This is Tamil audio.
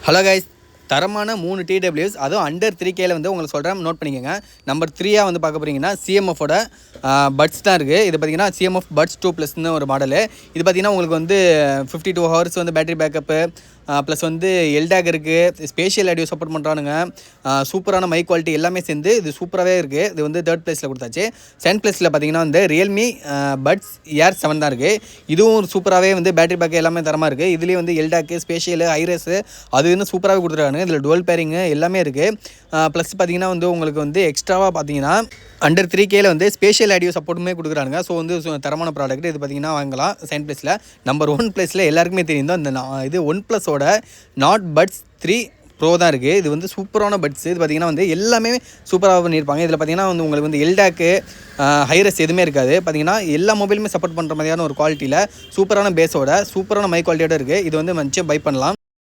ஹலோ கைஸ், தரமான 3 TWS அதுவும் அண்டர் 3Kல வந்து உங்களுக்கு சொல்கிறேன், நோட் பண்ணிக்கோங்க. நம்பர் 3 வந்து பார்க்க போகிறீங்கன்னா சிஎம்எஃபோட பட்ஸ் தான் இருக்குது. இது பார்த்தீங்கன்னா சிஎம்எஃப் பட்ஸ் 2+ன்னு ஒரு மாடலு. இது பார்த்தீங்கன்னா உங்களுக்கு வந்து 52 ஹவர்ஸ் வந்து பேட்டரி பேக்கப்பு, ப்ளஸ் வந்து எல்டாக் இருக்குது, ஸ்பேஷியல் ஆடியோ சப்போர்ட் பண்ணுறானுங்க, சூப்பரான மைக் குவாலிட்டி எல்லாமே சேர்ந்து இது சூப்பராகவே இருக்குது. இது வந்து 3rd பிளேஸில் கொடுத்தாச்சு. 2nd பிளேஸில் பார்த்தீங்கன்னா வந்து ரியல்மி பட்ஸ் ஏர் 7 தான் இருக்குது. இதுவும் சூப்பராகவே வந்து பேட்டரி பேக் எல்லாமே தரமாக இருக்குது. இதுலேயும் வந்து எல்டாக்கு, ஸ்பேஷியல், ஹைரேஸு அது வந்து சூப்பராகவே கொடுத்துருக்காங்க. இதில் டுவல் பேரிங்கு எல்லாமே இருக்குது. ப்ளஸ் பார்த்தீங்கன்னா வந்து உங்களுக்கு வந்து எக்ஸ்ட்ராவாக பார்த்தீங்கன்னா அண்டர் 3Kல வந்து ஸ்பேஷியல் ஆடியோ சப்போர்ட்டுமே கொடுக்குறாங்க. ஸோ வந்து தரமான ப்ராடக்ட் இது பார்த்தீங்கன்னா வாங்கலாம். 2nd பிளேஸில். நம்பர் 1 பிளேஸில் எல்லாருக்குமே தெரியும் தான், இந்த இது ஒன் ப்ளஸோட நாட் பட்ஸ் 3 ப்ரோ தான் இருக்குது. இது வந்து சூப்பரான பட்ஸ். இது பார்த்திங்கன்னா வந்து எல்லாமே சூப்பராக பண்ணியிருப்பாங்க. இதில் பார்த்திங்கன்னா வந்து உங்களுக்கு வந்து எல்டாக்கு, ஹைரஸ் எதுவுமே இருக்காது. பார்த்திங்கன்னா எல்லா மொபைலுமே சப்போர்ட் பண்ணுற மாதிரியான ஒரு குவாலிட்டியில் சூப்பரான பேஸோட சூப்பரான மைக் குவாலிட்டியோட இருக்குது. இது வந்து மச்சம் பை பண்ணலாம்.